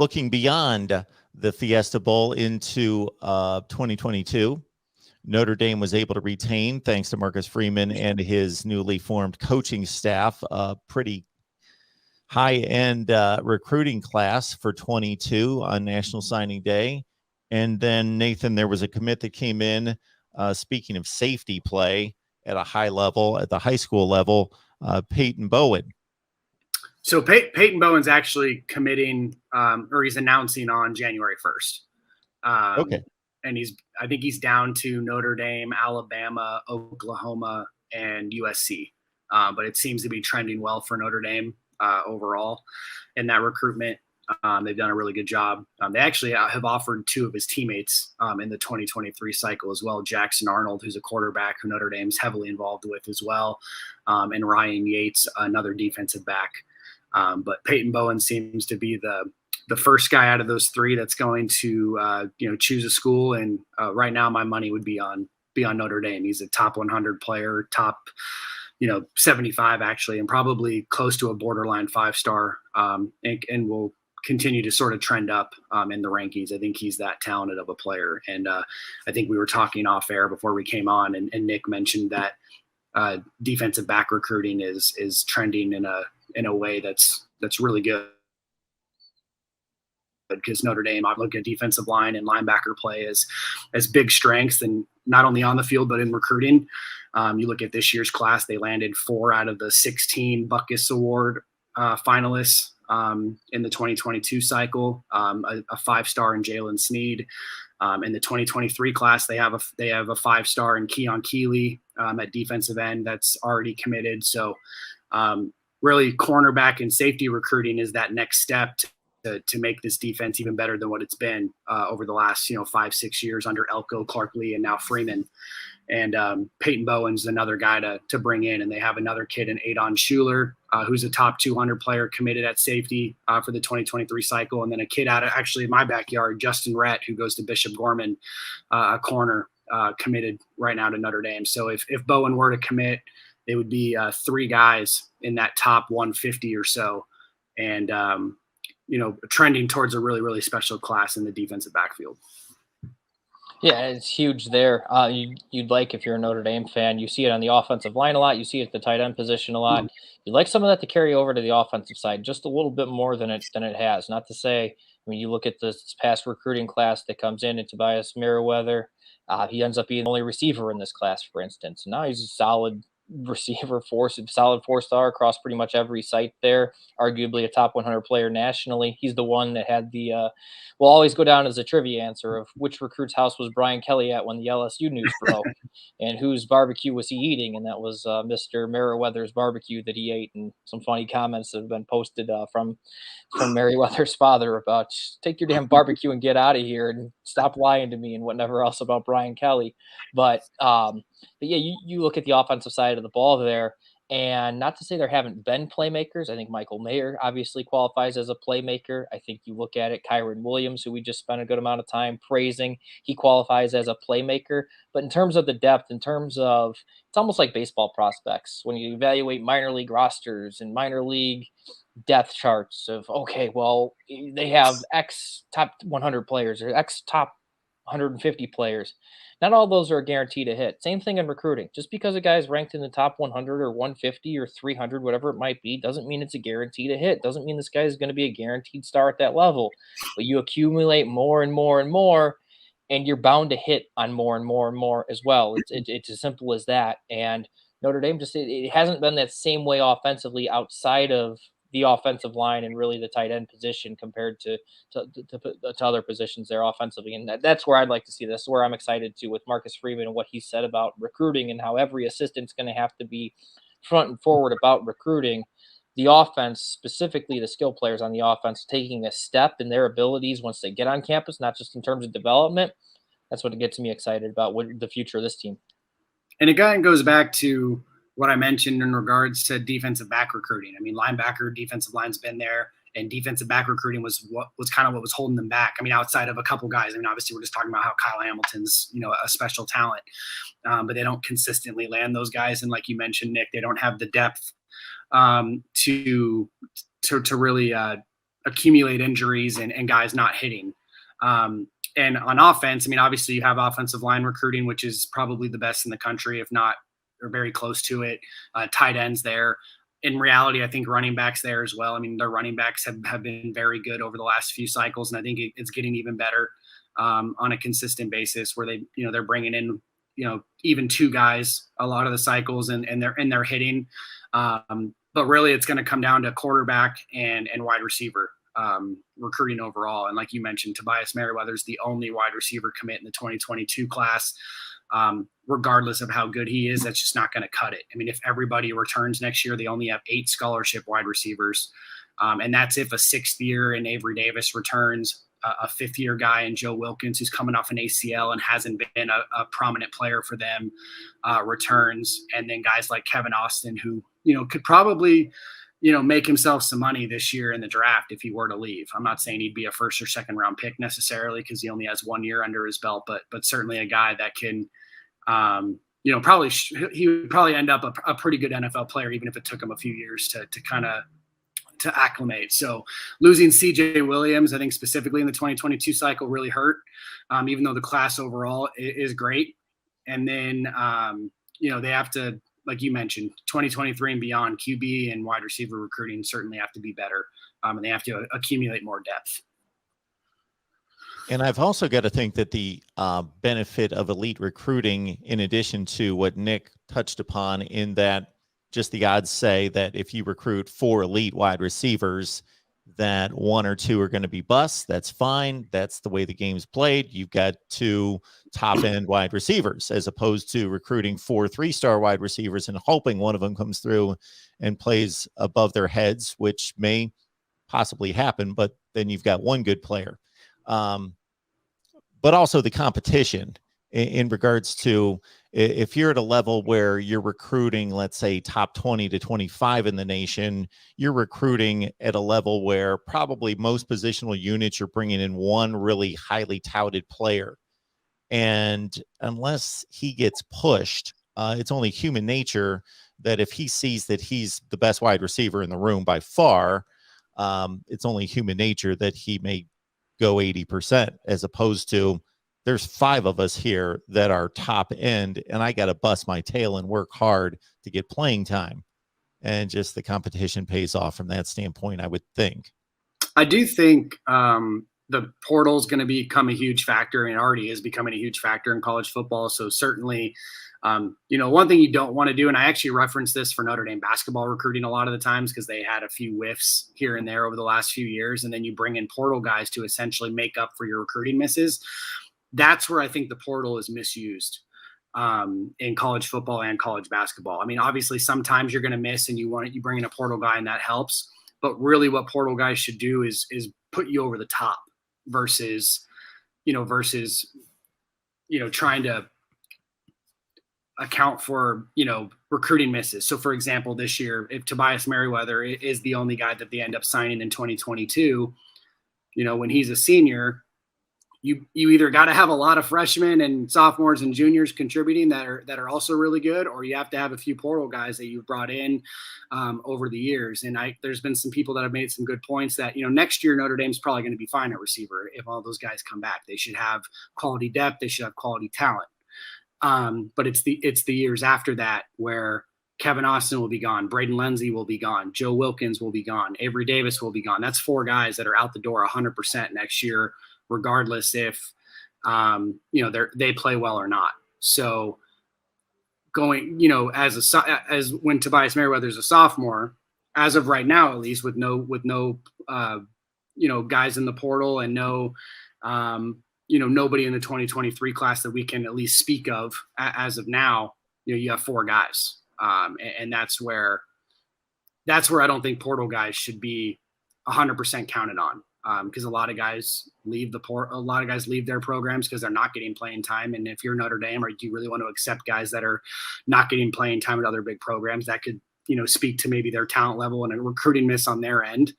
looking beyond the Fiesta Bowl into 2022, Notre Dame was able to retain, thanks to Marcus Freeman and his newly formed coaching staff, a pretty high-end recruiting class for 22 on National Signing Day. And then, Nathan, there was a commit that came in, speaking of safety play at a high level, at the high school level, Peyton Bowen. So Peyton Bowen's actually committing, or he's announcing on January 1st. Okay. And I think he's down to Notre Dame, Alabama, Oklahoma, and USC. But it seems to be trending well for Notre Dame overall in that recruitment. They've done a really good job. They actually have offered two of his teammates in the 2023 cycle as well, Jackson Arnold, who's a quarterback who Notre Dame's heavily involved with as well, and Ryan Yates, another defensive back. But Peyton Bowen seems to be the first guy out of those three that's going to choose a school. And right now my money would be on Notre Dame. He's a top 100 player, top 75 actually, and probably close to a borderline 5-star, and will continue to sort of trend up in the rankings. I think he's that talented of a player. And I think we were talking off air before we came on, and Nick mentioned that defensive back recruiting is trending in a way that's really good, because Notre Dame, I look at defensive line and linebacker play as big strengths, and not only on the field but in recruiting. You look at this year's class; they landed 4 out of the 16 Buckus Award finalists in the 2022 cycle. A 5-star in Jalen Sneed. In the 2023 class, they have a 5-star in Keon Keeley at defensive end that's already committed. So really, cornerback and safety recruiting is that next step to make this defense even better than what it's been over the last 5-6 years under Elko, Clark Lee, and now Freeman. And Peyton Bowen's another guy to bring in. And they have another kid in Adon Schuler, who's a top 200 player committed at safety for the 2023 cycle. And then a kid out of actually my backyard, Justin Rhett, who goes to Bishop Gorman, a corner, committed right now to Notre Dame. So if Bowen were to commit, it would be 3 guys in that top 150 or so. And, trending towards a really, really special class in the defensive backfield. Yeah, it's huge there. You'd like, if you're a Notre Dame fan, you see it on the offensive line a lot. You see it at the tight end position a lot. You'd like some of that to carry over to the offensive side just a little bit more than it has. Not to say, you look at this past recruiting class that comes in, and Tobias Merriweather, he ends up being the only receiver in this class, for instance. And now he's a solid receiver, solid 4-star across pretty much every site there, arguably a top 100 player nationally. He's the one that had the will always go down as a trivia answer of which recruit's house was Brian Kelly at when the LSU news broke, and whose barbecue was he eating, and that was Mr. Merriweather's barbecue that he ate. And some funny comments that have been posted from Merriweather's father about, take your damn barbecue and get out of here and stop lying to me and whatever else about Brian Kelly. But yeah, you look at the offensive side of the ball there, and not to say there haven't been playmakers. I think Michael Mayer obviously qualifies as a playmaker. I think you look at it, Kyron Williams, who we just spent a good amount of time praising, he qualifies as a playmaker. But in terms of the depth, in terms of, it's almost like baseball prospects. When you evaluate minor league rosters and minor league depth charts of, okay, well, they have X top 100 players or X top 150 players. Not all those are a guarantee to hit. Same thing in recruiting. Just because a guy's ranked in the top 100 or 150 or 300, whatever it might be, doesn't mean it's a guarantee to hit. Doesn't mean this guy is going to be a guaranteed star at that level. But you accumulate more and more and more, and you're bound to hit on more and more and more as well. It's as simple as that. And Notre Dame just, it hasn't been that same way offensively outside of the offensive line and really the tight end position compared to other positions there offensively. And that's where I'd like to see this, where I'm excited to with Marcus Freeman and what he said about recruiting and how every assistant's going to have to be front and forward about recruiting the offense, specifically the skill players on the offense, taking a step in their abilities once they get on campus, not just in terms of development. That's what gets me excited about the future of this team. And it kind of goes back to what I mentioned in regards to defensive back recruiting. I mean, linebacker, defensive line's been there, and defensive back recruiting was kind of what was holding them back. I mean, outside of a couple guys. I mean, obviously we're just talking about how Kyle Hamilton's, a special talent, but they don't consistently land those guys. And like you mentioned, Nick, they don't have the depth to really accumulate injuries and guys not hitting. And on offense, I mean, obviously you have offensive line recruiting, which is probably the best in the country, if not, or very close to it. Tight ends there. In reality, I think running backs there as well. I mean, their running backs have been very good over the last few cycles, and I think it's getting even better on a consistent basis where they're bringing in, even 2 guys a lot of the cycles and they're hitting. But really it's going to come down to quarterback and wide receiver recruiting overall. And like you mentioned, Tobias Merriweather's the only wide receiver commit in the 2022 class. Regardless of how good he is, that's just not going to cut it. I mean, if everybody returns next year, they only have 8 scholarship wide receivers. And that's if a 6th year in Avery Davis returns, a 5th year guy in Joe Wilkins, who's coming off an ACL and hasn't been a prominent player for them, returns. And then guys like Kevin Austin, who, could probably, make himself some money this year in the draft if he were to leave. I'm not saying he'd be a 1st or 2nd round pick necessarily, because he only has 1 year under his belt, but certainly a guy that can, he would probably end up a pretty good NFL player, even if it took him a few years to acclimate. So losing CJ Williams, I think specifically in the 2022 cycle, really hurt, even though the class overall is great. And then, they have to, like you mentioned, 2023 and beyond, QB and wide receiver recruiting certainly have to be better, and they have to accumulate more depth. And I've also got to think that the benefit of elite recruiting, in addition to what Nick touched upon, in that just the odds say that if you recruit 4 elite wide receivers, that 1 or 2 are going to be busts. That's fine. That's the way the game's played. You've got 2 top-end wide receivers, as opposed to recruiting 4 3-star wide receivers and hoping one of them comes through and plays above their heads, which may possibly happen, but then you've got 1 good player. But also the competition in regards to, if you're at a level where you're recruiting, let's say, top 20 to 25 in the nation, you're recruiting at a level where probably most positional units you're bringing in 1 really highly touted player. And unless he gets pushed, it's only human nature that if he sees that he's the best wide receiver in the room by far, it's only human nature that he may go 80%, as opposed to, there's 5 of us here that are top end, and I got to bust my tail and work hard to get playing time. And just the competition pays off from that standpoint, I would think. I do think the portal is going to become a huge factor, and it already is becoming a huge factor in college football. So certainly, one thing you don't want to do, and I actually reference this for Notre Dame basketball recruiting a lot of the times, because they had a few whiffs here and there over the last few years, and then you bring in portal guys to essentially make up for your recruiting misses. That's where I think the portal is misused in college football and college basketball. I mean, obviously sometimes you're going to miss and you bring in a portal guy and that helps, but really what portal guys should do is put you over the top versus trying to account for, recruiting misses. So for example, this year, if Tobias Merriweather is the only guy that they end up signing in 2022, when he's a senior, you either got to have a lot of freshmen and sophomores and juniors contributing that are also really good, or you have to have a few portal guys that you've brought in over the years. And there's been some people that have made some good points that, next year Notre Dame's probably going to be fine at receiver if all those guys come back. They should have quality depth. They should have quality talent. But it's the years after that where Kevin Austin will be gone. Braden Lindsey will be gone. Joe Wilkins will be gone. Avery Davis will be gone. That's 4 guys that are out the door 100% next year, regardless if, they play well or not. So going, as when Tobias Merriweather is a sophomore, as of right now, at least with no guys in the portal and nobody in the 2023 class that we can at least speak of as of now, you have 4 guys. And that's where I don't think portal guys should be 100% counted on. Because a lot of guys leave their programs because they're not getting playing time. And if you're Notre Dame, or do you really want to accept guys that are not getting playing time at other big programs, that could, speak to maybe their talent level and a recruiting miss on their end.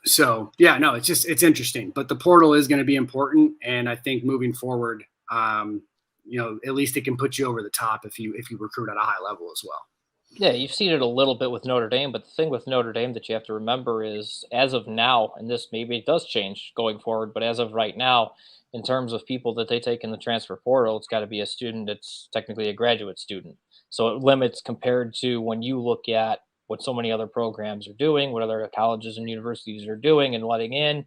So yeah, no, it's interesting, but the portal is going to be important. And I think moving forward, at least it can put you over the top if you recruit at a high level as well. Yeah, you've seen it a little bit with Notre Dame, but the thing with Notre Dame that you have to remember is, as of now, and this maybe it does change going forward, but as of right now, in terms of people that they take in the transfer portal, it's got to be a student that's technically a graduate student. So it limits compared to when you look at what so many other programs are doing, what other colleges and universities are doing and letting in.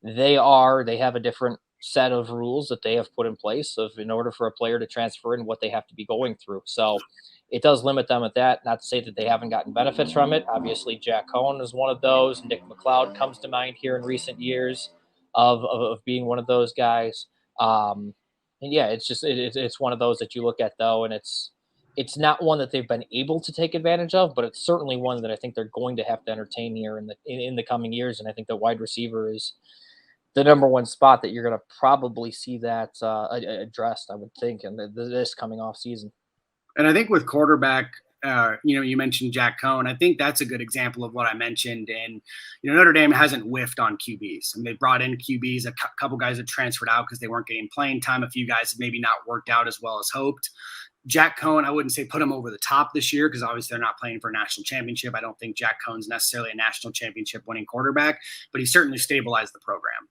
They have a different set of rules that they have put in place of in order for a player to transfer in what they have to be going through. So it does limit them at that. Not to say that they haven't gotten benefits from it. Obviously, Jack Cohn is one of those. Nick McLeod comes to mind here in recent years of being one of those guys. And yeah, it's one of those that you look at though, and it's not one that they've been able to take advantage of, but it's certainly one that I think they're going to have to entertain here in the coming years. And I think the wide receiver is the number one spot that you're going to probably see that addressed, I would think, in this coming off season. And I think with quarterback, you mentioned Jack Cohn. I think that's a good example of what I mentioned. And, Notre Dame hasn't whiffed on QBs. And they brought in QBs, a couple guys that transferred out because they weren't getting playing time. A few guys have maybe not worked out as well as hoped. Jack Cohn, I wouldn't say put him over the top this year because obviously they're not playing for a national championship. I don't think Jack Cohn's necessarily a national championship winning quarterback, but he certainly stabilized the program.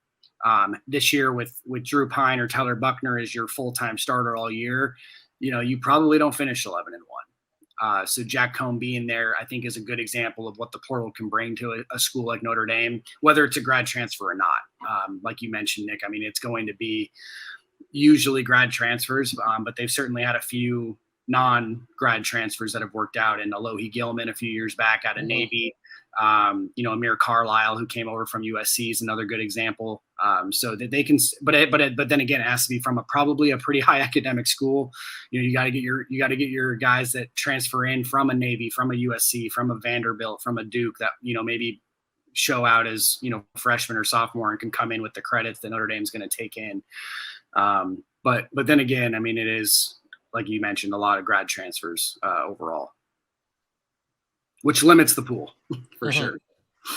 This year with Drew Pine or Tyler Buckner as your full-time starter all year, you probably don't finish 11-1. So Jack Cohn being there, I think, is a good example of what the portal can bring to a school like Notre Dame, whether it's a grad transfer or not. Like you mentioned, Nick, I mean, it's going to be usually grad transfers, but they've certainly had a few non-grad transfers that have worked out. And Alohi Gilman a few years back out of Navy, Amir Carlisle, who came over from USC, is another good example. So that they can, but then again, it has to be from probably a pretty high academic school. You got to get your guys that transfer in from a Navy, from a USC, from a Vanderbilt, from a Duke that maybe show out as freshman or sophomore and can come in with the credits that Notre Dame's going to take in. But then again, I mean, it is, like you mentioned, a lot of grad transfers overall, which limits the pool for sure.